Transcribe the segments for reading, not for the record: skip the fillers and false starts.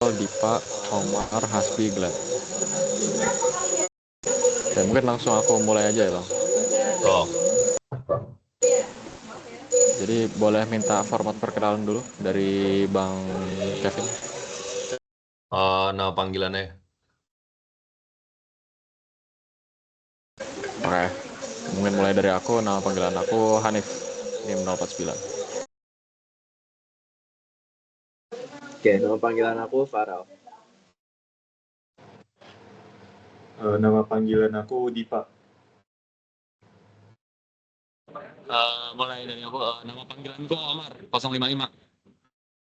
Michael, Dipa, Omar, Hasbi, Glenn. Oke, mungkin langsung aku mulai aja ya Bang. Oh, Jadi boleh minta format perkenalan dulu dari Bang Kevin. nama panggilannya. Oke, mungkin mulai dari aku. Nama panggilan aku Hanif, NIM 049. Oke, nama panggilan aku Farel. Nama panggilan aku Dipa. Mulai dari aku, nama panggilanku Omar 055.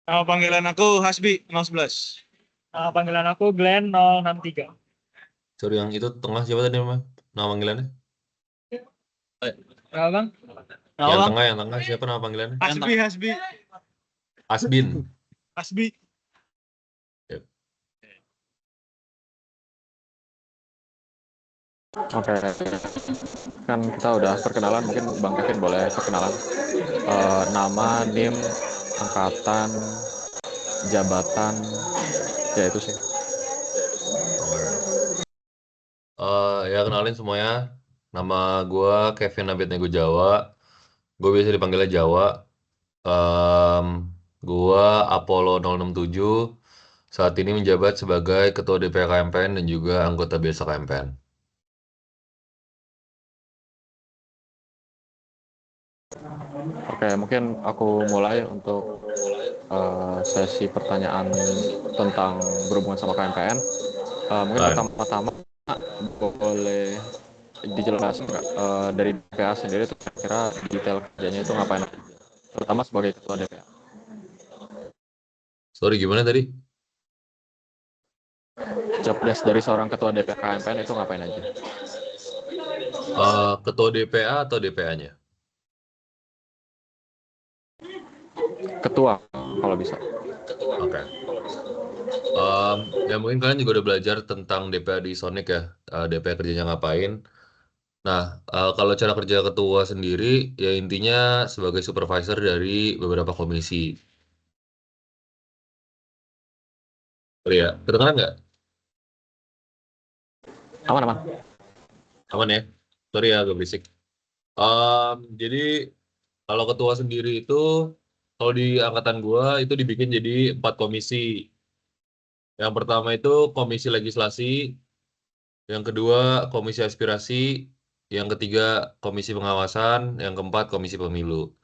Nama panggilan aku Hasbi 011. Nama panggilan aku Glenn 063. Sorry, yang itu tengah siapa tadi nama panggilannya? Kenapa Bang? Yang tengah siapa nama panggilannya? Hasbi. Asbin. Hasbi. Yep. Oke, kan kita udah perkenalan, mungkin Bang Kevin boleh perkenalan. Nama, NIM, angkatan, jabatan, ya itu sih. Ya kenalin semuanya. Nama gue Kevin Abednego Jawa. Gue biasa dipanggilnya Jawa. Gue Apollo 067. Saat ini menjabat sebagai Ketua DPR KMPN dan juga anggota biasa KMPN. Oke, mungkin aku mulai untuk sesi pertanyaan tentang berhubungan sama KMPN. Mungkin Baik. pertama-tama boleh dijelasin nggak dari DPA sendiri itu kira-kira detail kerjanya itu ngapain, terutama sebagai ketua DPA. Sorry, gimana tadi? Job desk dari seorang ketua DPA KMPN itu ngapain aja? Ketua DPA atau DPA-nya? Ketua, kalau bisa. Oke. Ya mungkin kalian juga udah belajar tentang DPA di Sonic ya. DPA kerjanya ngapain. Nah, kalau cara kerja ketua sendiri, ya intinya sebagai supervisor dari beberapa komisi. Oh ya, kedengeran nggak? Aman, aman. Aman ya? Sorry ya, agak berisik. Jadi, kalau ketua sendiri itu, kalau di angkatan gua itu dibikin jadi 4 komisi. Yang pertama itu komisi legislasi, yang kedua komisi aspirasi, yang ketiga komisi pengawasan, yang keempat komisi pemilu.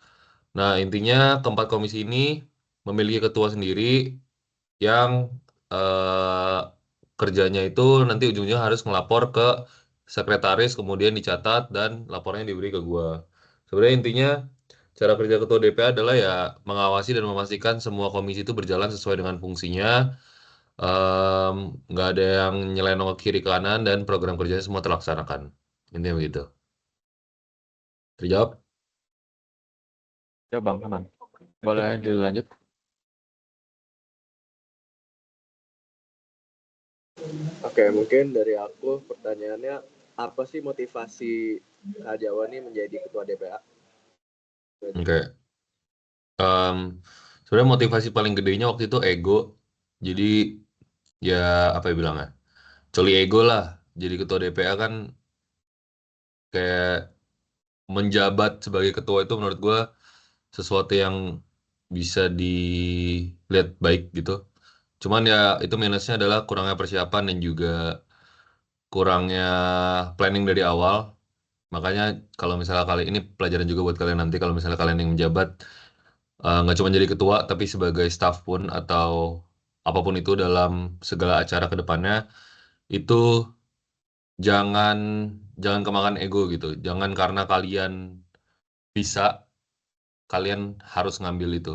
Nah, intinya keempat komisi ini memiliki ketua sendiri yang eh, kerjanya itu nanti ujungnya harus ngelapor ke sekretaris, kemudian dicatat dan lapornya diberi ke gua. Sebenarnya intinya cara kerja ketua DPA adalah ya mengawasi dan memastikan semua komisi itu berjalan sesuai dengan fungsinya. Em, nggak ada yang nyelenong ke kiri kanan dan program kerjanya semua terlaksanakan. Intinya begitu. Terjawab? Ya Bang, aman. Boleh dilanjut? Oke, mungkin dari aku pertanyaannya, apa sih motivasi Kak Jawa nih menjadi ketua DPA? Oke. Sebenarnya motivasi paling gedenya waktu itu ego. Jadi ya apa ya bilangnya? Coli ego lah. Jadi ketua DPA kan kayak menjabat sebagai ketua itu menurut gua sesuatu yang bisa dilihat baik gitu. Cuman ya itu minusnya adalah kurangnya persiapan dan juga kurangnya planning dari awal. Makanya kalau misalnya kali ini pelajaran juga buat kalian nanti kalau misalnya kalian yang menjabat nggak cuma jadi ketua tapi sebagai staff pun atau apapun itu dalam segala acara ke depannya itu jangan jangan kemakan ego gitu. Jangan karena kalian bisa kalian harus ngambil itu.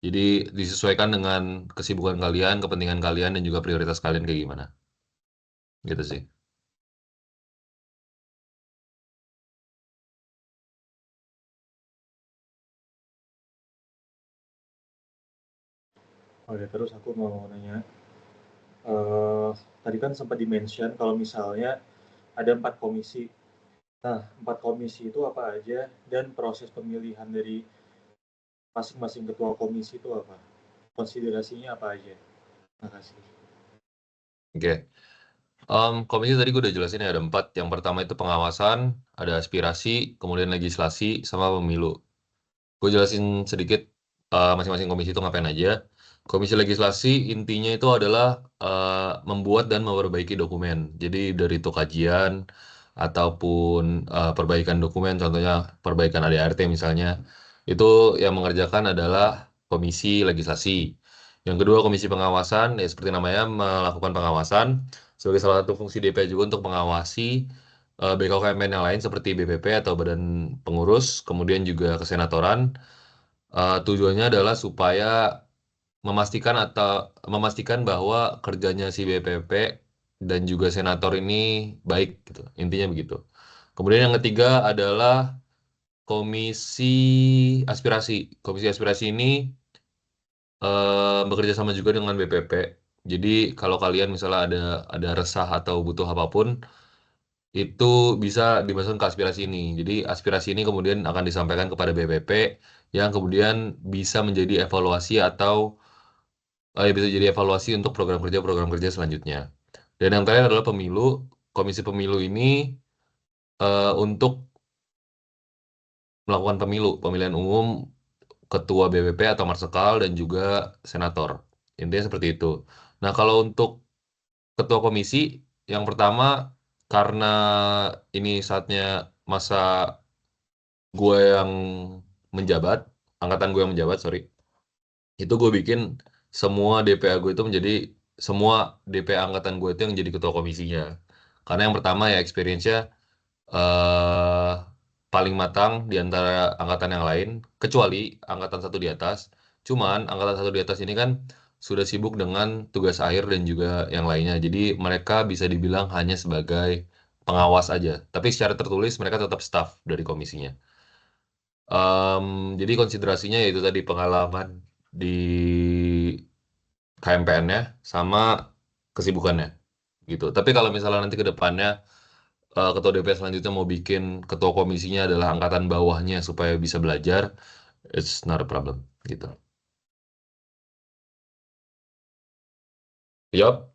Jadi disesuaikan dengan kesibukan kalian, kepentingan kalian dan juga prioritas kalian kayak gimana. Gitu sih. Oke, terus aku mau nanya, tadi kan sempat di-mention kalau misalnya ada 4 komisi. Nah, 4 komisi itu apa aja dan proses pemilihan dari masing-masing ketua komisi itu apa? Konsiderasinya apa aja? Makasih. Oke. Komisi tadi gue udah jelasin ya, ada 4. Yang pertama itu pengawasan, ada aspirasi, kemudian legislasi, sama pemilu. Gue jelasin sedikit masing-masing komisi itu ngapain aja. Komisi legislasi intinya itu adalah membuat dan memperbaiki dokumen. Jadi dari itu kajian ataupun perbaikan dokumen, contohnya perbaikan ADART misalnya, itu yang mengerjakan adalah komisi legislasi. Yang kedua komisi pengawasan, ya seperti namanya melakukan pengawasan sebagai salah satu fungsi DPR juga untuk mengawasi BKKMN yang lain seperti BPP atau Badan Pengurus, kemudian juga kesenatoran. Tujuannya adalah supaya memastikan bahwa kerjanya si BPP dan juga senator ini baik gitu. Intinya begitu. Kemudian yang ketiga adalah komisi aspirasi. Komisi aspirasi ini bekerja sama juga dengan BPP. Jadi kalau kalian misalnya ada resah atau butuh apapun, itu bisa dimasukkan ke aspirasi ini. Jadi aspirasi ini kemudian akan disampaikan kepada BPP yang kemudian bisa menjadi evaluasi atau bisa jadi evaluasi untuk program kerja selanjutnya. Dan yang terakhir adalah pemilu. Komisi pemilu ini untuk melakukan pemilihan umum ketua BPP atau marsekal dan juga senator. Intinya seperti itu. Nah, kalau untuk ketua komisi, yang pertama karena ini saatnya masa gue yang menjabat, angkatan gue yang menjabat, sorry, itu gue bikin semua DPA gue itu menjadi, semua DPA angkatan gue itu yang jadi ketua komisinya. Karena yang pertama ya experience-nya eh, paling matang di antara angkatan yang lain, kecuali angkatan satu di atas. Cuman angkatan satu di atas ini kan sudah sibuk dengan tugas akhir dan juga yang lainnya. Jadi mereka bisa dibilang hanya sebagai pengawas aja. Tapi secara tertulis mereka tetap staff dari komisinya. Jadi konsiderasinya yaitu tadi pengalaman di KMPN-nya sama kesibukannya gitu. Tapi kalau misalnya nanti ke depannya ketua DPR selanjutnya mau bikin ketua komisinya adalah angkatan bawahnya supaya bisa belajar, it's not a problem gitu. Yup.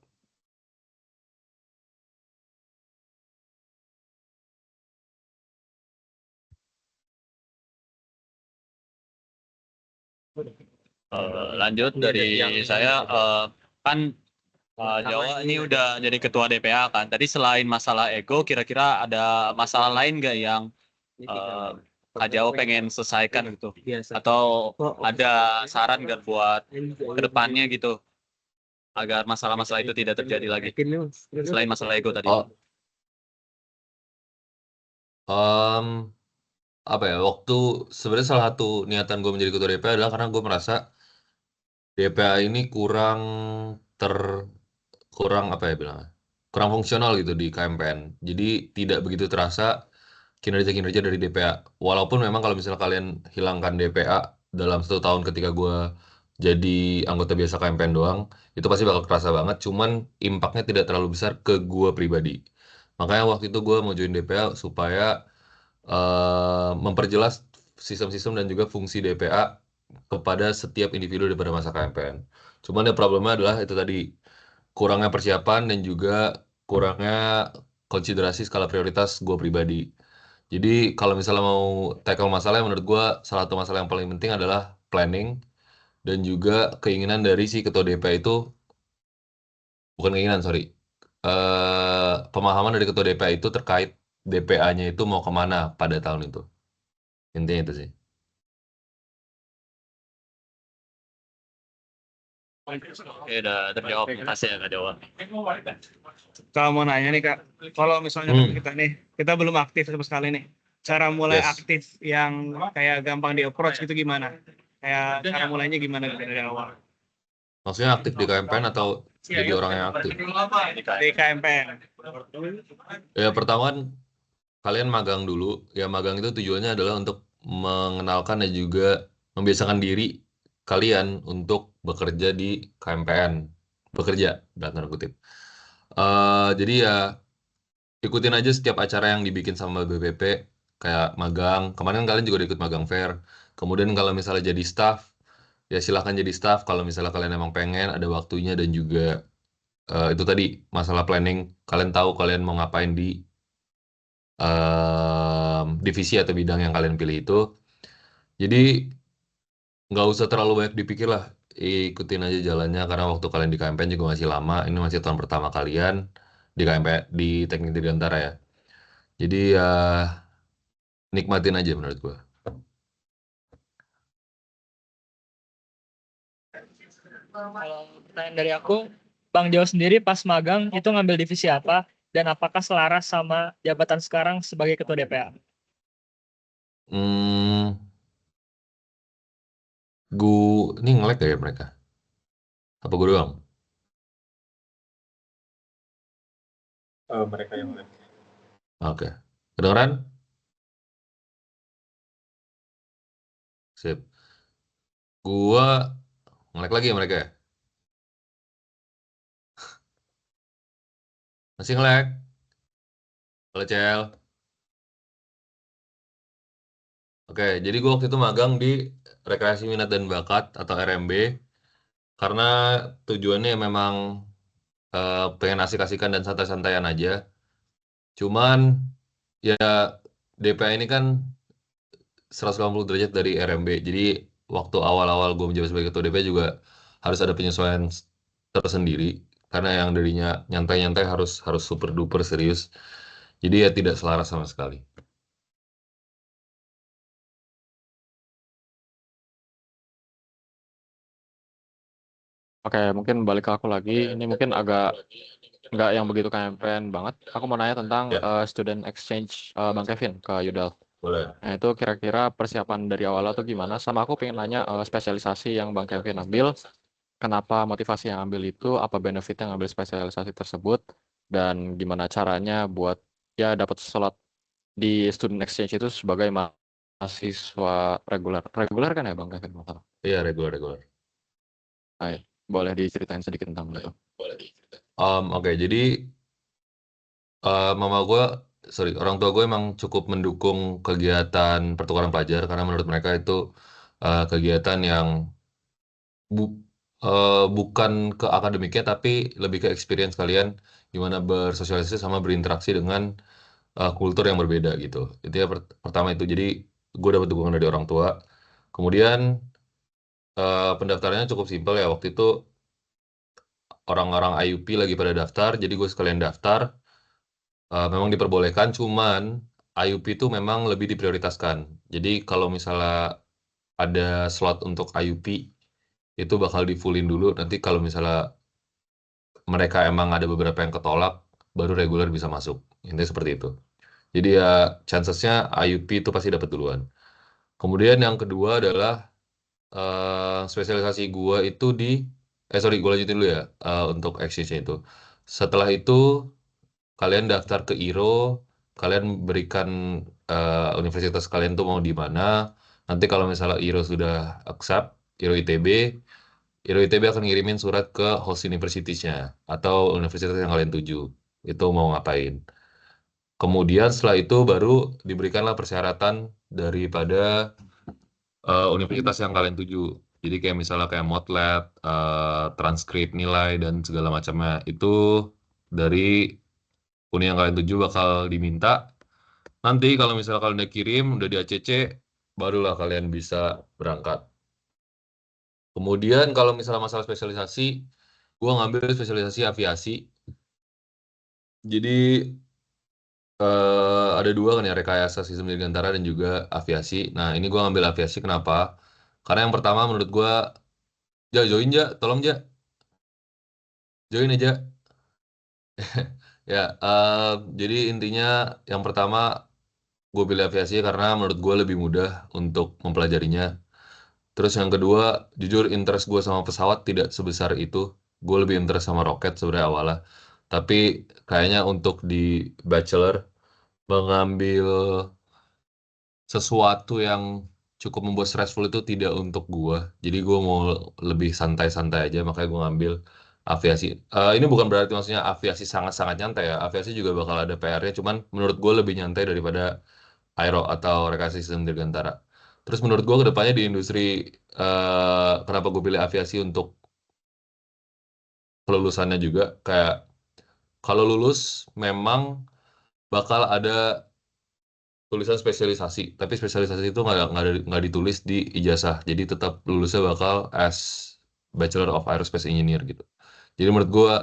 Lanjut dari saya, kan Jawa ini udah jadi ketua DPA kan. Tadi selain masalah ego, kira-kira ada masalah lain nggak yang Kak Jawa pengen selesaikan gitu? Atau ada saran nggak buat kedepannya gitu, agar masalah-masalah itu tidak terjadi lagi? Selain masalah ego tadi. Oh, apa ya, waktu sebenarnya salah satu niatan gue menjadi ketua DPA adalah karena gue merasa DPA ini ter kurang apa ya bilangnya, kurang fungsional gitu di KMPN. Jadi tidak begitu terasa kinerja-kinerja dari DPA. Walaupun memang kalau misalnya kalian hilangkan DPA dalam 1 tahun ketika gue jadi anggota biasa KMPN doang, itu pasti bakal kerasa banget. Cuman impactnya tidak terlalu besar ke gue pribadi. Makanya waktu itu gue mau join DPA supaya memperjelas sistem-sistem dan juga fungsi DPA kepada setiap individu daripada masa KMPN. Cuman ya problemnya adalah itu tadi, kurangnya persiapan dan juga kurangnya konsiderasi skala prioritas gue pribadi. Jadi kalau misalnya mau tackle masalah, yang menurut gue salah satu masalah yang paling penting adalah planning dan juga keinginan dari si ketua DPA itu, bukan keinginan, sorry, pemahaman dari ketua DPA itu terkait DPA-nya itu mau kemana pada tahun itu. Intinya itu sih. Oke, udah terjawab. Makasih ya Kak Jawa. Kalau mau nanya nih Kak, kalau misalnya kita nih, kita belum aktif sama sekali nih. Cara mulai Yes. aktif yang kayak gampang di approach gitu gimana? Kayak cara mulainya gimana gitu dari awal? Maksudnya aktif di KMPN atau jadi orang yang aktif? Di KMPN. Ya pertama kan kalian magang dulu. Ya magang itu tujuannya adalah untuk mengenalkan dan juga membiasakan diri kalian untuk bekerja di KMPN. Bekerja, dalam tanda kutip. Jadi ya ikutin aja setiap acara yang dibikin sama BPP. Kayak magang. Kemarin kan kalian juga udah ikut magang fair. Kemudian kalau misalnya jadi staff, ya silahkan jadi staff kalau misalnya kalian emang pengen ada waktunya dan juga itu tadi masalah planning kalian tahu kalian mau ngapain di divisi atau bidang yang kalian pilih itu. Jadi nggak usah terlalu banyak dipikir lah, ikutin aja jalannya karena waktu kalian di KMPN juga masih lama. Ini masih tahun pertama kalian di KMPN di Teknik Dirgantara ya. Jadi ya nikmatin aja menurut gua. Kalau pertanyaan dari aku, Bang Jo sendiri pas magang itu ngambil divisi apa dan apakah selaras sama jabatan sekarang sebagai ketua DPA? Hmm, gua ini nge-lag gak ya mereka? Apa gua doang? Mereka yang live. Oke. Kedengeran? Sip. Gua nge-lag lagi ya mereka ya? Masih nge-lag? Halo Cel. Oke, jadi gua waktu itu magang di Rekreasi Minat dan Bakat atau RMB karena tujuannya memang pengen asik-asikan dan santai-santaian aja. Cuman ya DPA ini kan 180 derajat dari RMB. Jadi waktu awal-awal gue menjabat sebagai ketua DPA juga harus ada penyesuaian tersendiri karena yang darinya nyantai-nyantai harus harus super duper serius. Jadi ya tidak selaras sama sekali. Oke, mungkin balik ke aku lagi. Ini mungkin agak nggak yang begitu campaign banget. Aku mau nanya tentang Ya. student exchange Bang Kevin ke Yudal. Boleh. Nah, itu kira-kira persiapan dari awal tuh gimana? Sama aku pengen nanya spesialisasi yang Bang Kevin ambil. Kenapa motivasi yang ambil itu? Apa benefitnya ngambil spesialisasi tersebut? Dan gimana caranya buat ya dapat slot di student exchange itu sebagai mahasiswa reguler. Reguler kan ya Bang Kevin? Masalah. Iya, regular. Hai, boleh diceritain sedikit tentang itu? Oke, jadi mama gue, orang tua gue emang cukup mendukung kegiatan pertukaran pelajar karena menurut mereka itu kegiatan yang bu- bukan ke akademiknya tapi lebih ke experience kalian gimana bersosialisasi sama berinteraksi dengan kultur yang berbeda gitu. Itu ya pertama itu. Jadi gue dapat dukungan dari orang tua. Kemudian pendaftarannya cukup simpel ya waktu itu orang-orang IUP lagi pada daftar, jadi gue sekalian daftar. Memang diperbolehkan, cuman IUP itu memang lebih diprioritaskan. Jadi kalau misalnya ada slot untuk IUP, itu bakal di fullin dulu. Nanti kalau misalnya mereka emang ada beberapa yang ketolak, baru reguler bisa masuk. Intinya seperti itu. Jadi ya chancesnya IUP itu pasti dapat duluan. Kemudian yang kedua adalah spesialisasi gua itu di sorry gue lanjutin dulu ya untuk exchange itu. Setelah itu kalian daftar ke IRO, kalian berikan universitas kalian tuh mau di mana. Nanti kalau misalnya IRO sudah accept, IRO ITB akan ngirimin surat ke host universities-nya atau universitas yang kalian tuju. Itu mau ngapain. Kemudian setelah itu baru diberikanlah persyaratan daripada universitas yang kalian tuju. Jadi kayak misalnya kayak MOTLAB, transkrip nilai dan segala macamnya itu dari uni yang kalian tuju bakal diminta. Nanti kalau misalnya kalian udah kirim, udah di ACC, barulah kalian bisa berangkat. Kemudian kalau misalnya masalah spesialisasi, gua ngambil spesialisasi aviasi. Jadi ada dua kan ya, rekayasa sistem dirgantara dan juga aviasi. Nah ini gua ngambil aviasi kenapa? Karena yang pertama menurut gua, join tolong join aja. Ya, jadi intinya yang pertama gue pilih aviasi karena menurut gue lebih mudah untuk mempelajarinya. Terus yang kedua, jujur interest gue sama pesawat tidak sebesar itu. Gue lebih interest sama roket sebenarnya awalnya. Tapi kayaknya untuk di bachelor mengambil sesuatu yang cukup membuat stressful itu tidak untuk gue. Jadi gue mau lebih santai-santai aja, makanya gue ngambil aviasi. Ini bukan berarti maksudnya aviasi sangat-sangat nyantai ya. Aviasi juga bakal ada PR-nya, cuman menurut gue lebih nyantai daripada aero atau rekayasa sistem dirgantara. Terus menurut gue kedepannya di industri kenapa gue pilih aviasi untuk kelulusannya juga kayak kalau lulus memang bakal ada tulisan spesialisasi, tapi spesialisasi itu nggak ditulis di ijazah, jadi tetap lulusnya bakal as Bachelor of Aerospace Engineer gitu. Jadi menurut gue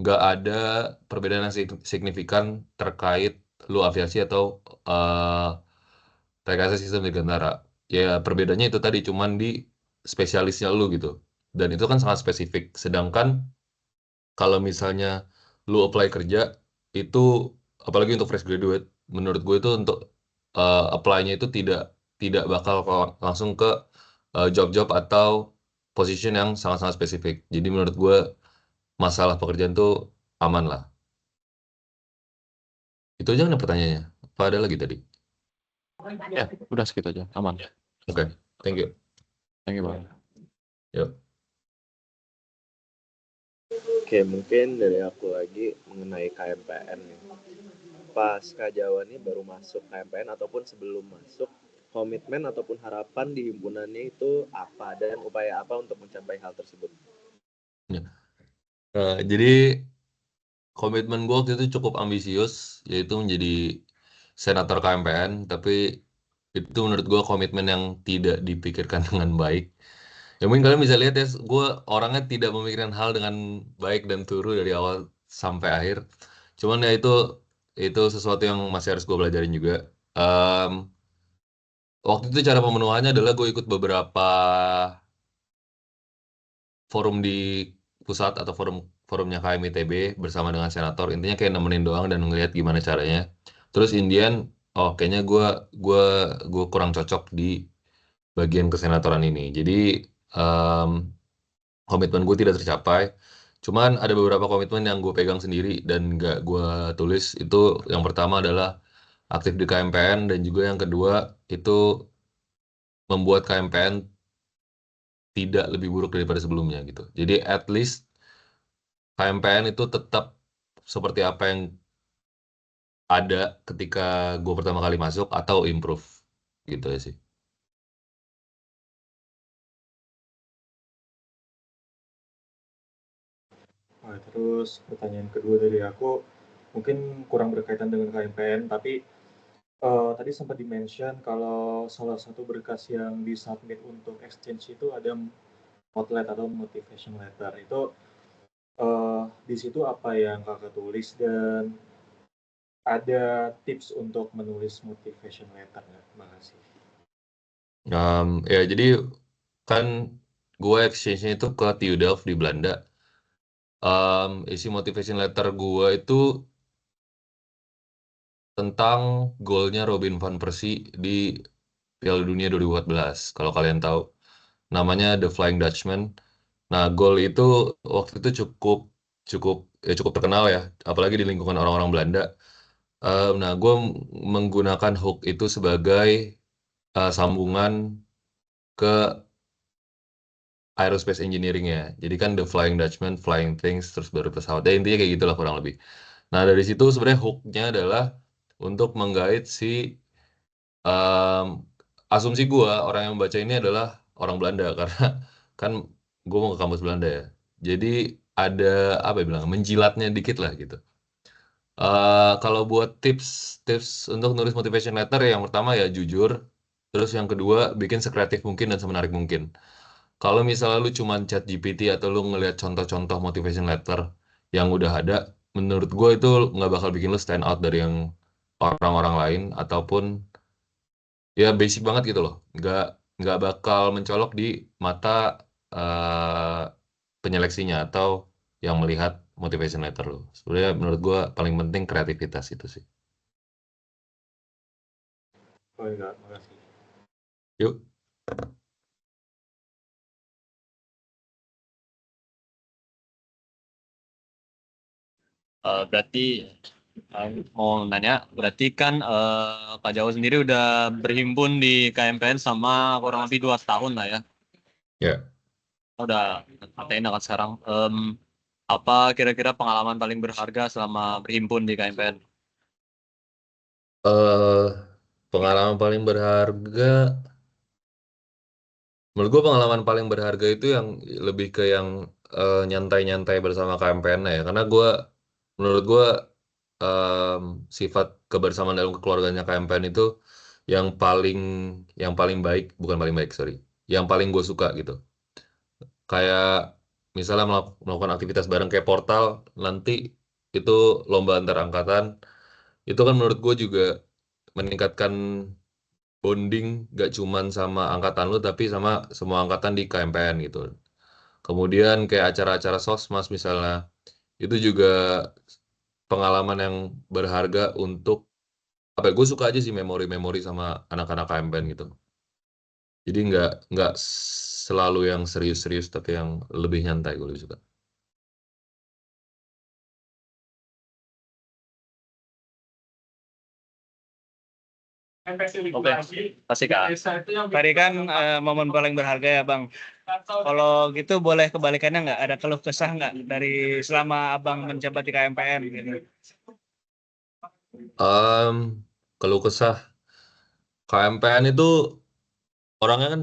nggak ada perbedaan yang signifikan terkait lu aviasi atau rekayasa sistem dirgantara. Ya perbedaannya itu tadi cuman di spesialisnya lu gitu. Dan itu kan sangat spesifik. Sedangkan kalau misalnya lu apply kerja itu apalagi untuk fresh graduate, menurut gue itu untuk apply-nya itu tidak tidak bakal langsung ke job-job atau position yang sangat-sangat spesifik. Jadi menurut gue masalah pekerjaan tuh aman lah. Itu aja kan pertanyaannya. Apa ada lagi tadi? Ya, udah segitu aja. Aman. Oke, thank you. Thank you, Bang. Yuk. Oke, mungkin dari aku lagi mengenai KMPN nih. Pas Kak Jawa nih baru masuk KMPN ataupun sebelum masuk, komitmen ataupun harapan di himpunannya itu apa dan upaya apa untuk mencapai hal tersebut? Jadi komitmen gue waktu itu cukup ambisius, yaitu menjadi senator KMPN, tapi itu menurut gue komitmen yang tidak dipikirkan dengan baik. Ya mungkin kalian bisa lihat ya, gue orangnya tidak memikirkan hal dengan baik dan turu dari awal sampai akhir. Cuman ya itu sesuatu yang masih harus gue pelajarin juga. Em, Waktu itu cara pemenuhannya adalah gue ikut beberapa forum di pusat atau forumnya KMITB bersama dengan senator. Intinya kayak nemenin doang dan ngelihat gimana caranya. Terus Indian, oh kayaknya gue gue kurang cocok di bagian kesenatoran ini. Jadi em, komitmen gue tidak tercapai. Cuman ada beberapa komitmen yang gue pegang sendiri dan nggak gue tulis. Itu yang pertama adalah aktif di KMPN dan juga yang kedua itu membuat KMPN tidak lebih buruk daripada sebelumnya gitu. Jadi at least KMPN itu tetap seperti apa yang ada ketika gue pertama kali masuk atau improve gitu ya sih. Nah, terus pertanyaan kedua dari aku mungkin kurang berkaitan dengan KMPN, tapi tadi sempat di-mention kalau salah satu berkas yang di-submit untuk exchange itu ada outlet atau motivation letter. Itu di situ apa yang kakak tulis dan ada tips untuk menulis motivation letter nggak? Makasih. Ya jadi kan gue exchange-nya itu ke TU Delft di Belanda. Isi motivation letter gue itu tentang golnya Robin van Persie di Piala Dunia 2014. Kalau kalian tahu, namanya The Flying Dutchman. Nah, gol itu waktu itu cukup cukup cukup terkenal ya, apalagi di lingkungan orang-orang Belanda. Nah, gue menggunakan hook itu sebagai sambungan ke aerospace engineering ya. Jadi kan The Flying Dutchman, Flying Things, terus baru pesawat. Ya intinya kayak gitulah kurang lebih. Nah, dari situ sebenarnya hooknya adalah untuk menggait si em, asumsi gue orang yang membaca ini adalah orang Belanda karena kan gue mau ke kampus Belanda ya. Jadi ada apa ya bilang menjilatnya dikit lah gitu. Kalau buat tips untuk nulis motivation letter yang pertama ya jujur, terus yang kedua bikin sekreatif mungkin dan semenarik mungkin. Kalau misalnya lu cuman chat GPT atau lu ngelihat contoh-contoh motivation letter yang udah ada, menurut gue itu nggak bakal bikin lu stand out dari yang orang-orang lain ataupun ya basic banget gitu loh. Nggak bakal mencolok di mata eh, penyeleksinya atau yang melihat motivation letter lo. Sebenarnya menurut gue paling penting kreativitas itu sih. Oh enggak, makasih. Yuk. Berarti mau nanya, berarti kan Kak Jawa sendiri udah berhimpun di KMPN sama kurang lebih 2 tahun lah ya. Ya. Udah Athena kan sekarang. Apa kira-kira pengalaman paling berharga selama berhimpun di KMPN? eh Pengalaman paling berharga Menurut gue pengalaman paling berharga itu yang lebih ke yang nyantai-nyantai bersama KMPN ya. Karena menurut gue sifat kebersamaan dalam kekeluarganya KMPN itu yang paling yang paling baik, bukan paling baik, sorry. Yang paling gue suka gitu. Kayak misalnya melakukan aktivitas bareng kayak portal nanti itu lomba antar angkatan. Itu kan menurut gue juga meningkatkan bonding gak cuman sama angkatan lu tapi sama semua angkatan di KMPN gitu. Kemudian kayak acara-acara sosmas misalnya, itu juga pengalaman yang berharga untuk apa ya, gue suka aja sih memori-memori sama anak-anak KMPN gitu. Jadi nggak selalu yang serius-serius tapi yang lebih nyantai gue lebih suka. Oke, pasti Kak. Tadi kan momen paling berharga ya Bang. Kalau gitu boleh kebalikannya nggak? Ada keluh kesah nggak dari selama Abang menjabat di KMPN gitu? Em, Keluh kesah KMPN itu orangnya kan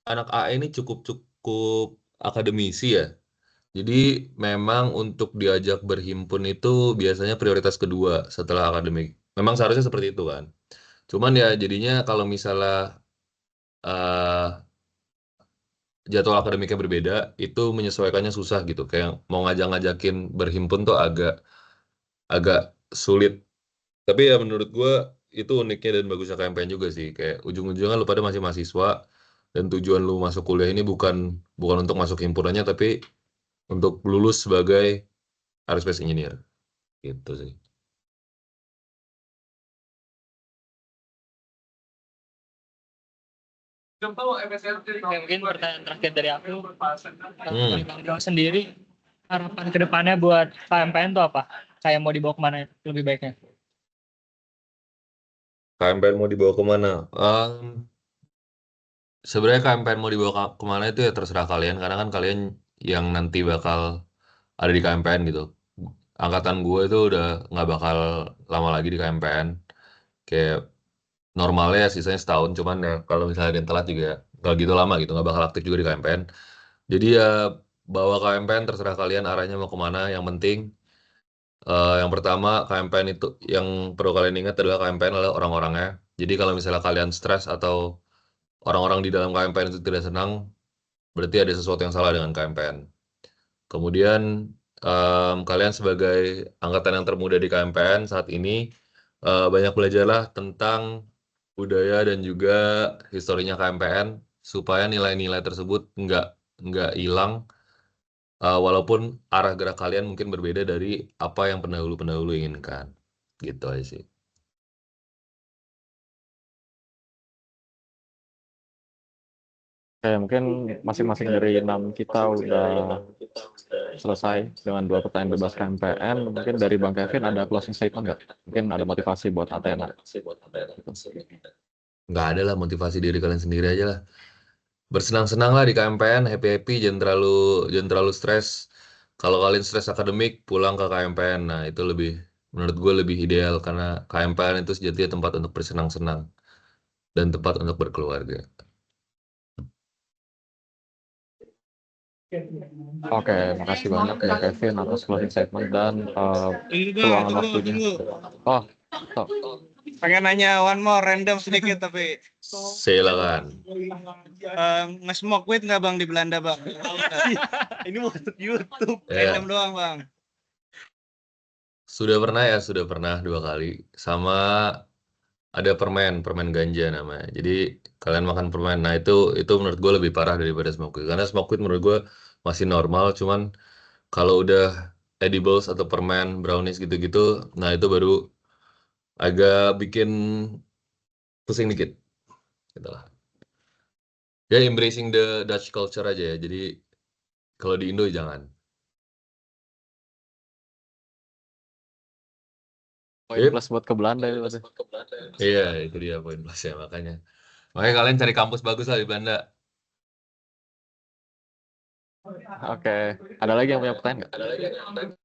anak AE ini cukup cukup akademisi ya. Jadi memang untuk diajak berhimpun itu biasanya prioritas kedua setelah akademik. Memang seharusnya seperti itu kan. Cuman ya jadinya kalau misalnya eh, jadwal akademiknya berbeda, itu menyesuaikannya susah gitu. Kayak mau ngajak-ngajakin berhimpun tuh agak agak sulit. Tapi ya menurut gue itu uniknya dan bagusnya KMPN juga sih. Kayak ujung-ujungnya lu pada masih mahasiswa dan tujuan lu masuk kuliah ini bukan bukan untuk masuk himpunannya tapi untuk lulus sebagai aerospace engineer gitu sih. Oke, mungkin pertanyaan terakhir dari aku, dari Hmm. Bang Jo sendiri, harapan kedepannya buat KMPN itu apa? Kayak mau dibawa kemana lebih baiknya? KMPN mau dibawa kemana? Sebenarnya KMPN mau dibawa kemana itu ya terserah kalian karena kan kalian yang nanti bakal ada di KMPN gitu. Angkatan gue itu udah nggak bakal lama lagi di KMPN. Kayak normalnya ya sisanya setahun, cuman ya kalau misalnya ada yang telat juga nggak gitu lama gitu, nggak bakal aktif juga di KMPN. Jadi ya bawa KMPN terserah kalian arahnya mau kemana. Yang penting yang pertama KMPN itu yang perlu kalian ingat adalah KMPN adalah orang-orangnya. Jadi kalau misalnya kalian stres atau orang-orang di dalam KMPN itu tidak senang, berarti ada sesuatu yang salah dengan KMPN. Kemudian kalian sebagai angkatan yang termuda di KMPN saat ini banyak belajarlah tentang budaya dan juga historinya KMPN supaya nilai-nilai tersebut nggak hilang walaupun arah gerak kalian mungkin berbeda dari apa yang pendahulu-pendahulu inginkan. Gitu aja sih. Kayak mungkin masing-masing dari 6 kita udah selesai dengan 2 pertanyaan bebas KMPN. Mungkin dari Bang Kevin ada closing statement nggak? Mungkin ada motivasi buat Athena. Nggak ada lah motivasi diri kalian sendiri aja lah. Bersenang-senang lah di KMPN, happy-happy, jangan terlalu stres. Kalau kalian stres akademik, pulang ke KMPN. Nah, itu menurut gue lebih ideal karena KMPN itu sejatinya tempat untuk bersenang-senang dan tempat untuk berkeluarga. Oke, makasih banyak Bang Kevin atas closing statement dan peluangan waktunya. Oh, stop. Pengen nanya one more random sedikit tapi Silakan. nge-smoke weed nggak Bang di Belanda Bang? Ini mau masuk YouTube. Ya, Random doang Bang. sudah pernah 2 kali. Sama ada permen ganja namanya. Jadi kalian makan permen. Nah, itu menurut gue lebih parah daripada smoke weed. Karena smoke weed menurut gue masih normal, cuman kalau udah edibles atau permen, brownies gitu-gitu, nah itu baru agak bikin pusing dikit gitu lah. Ya embracing the Dutch culture aja ya. Jadi kalau di Indo jangan. Poin Yep. plus buat ke Belanda itu pasti. Iya, itu dia poin plusnya makanya. Makanya kalian cari kampus bagus lah di Belanda. Oke, ada lagi yang punya pertanyaan nggak?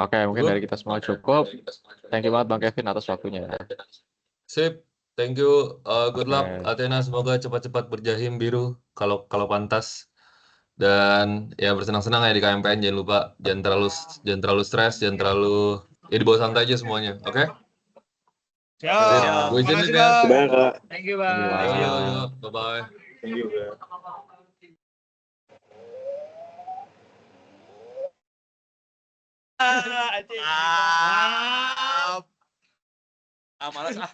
Oke, mungkin Cukup? dari kita semua cukup. Thank you banget Bang Kevin atas waktunya. Sip, thank you. Good luck Oke. Athena, semoga cepat-cepat berjahim biru kalau kalau pantas. Dan ya bersenang-senang ya di KMPN, jangan lupa jangan terlalu stres, jangan terlalu ya dibawa santai aja semuanya. Oke? Sip, Siap. gue izin Makasih, ya. Bang. Coba Kak. Thank you, Thank you, Bang. Yo yo Bang. yo, bye bye. Thank you, Kak. Malas ah.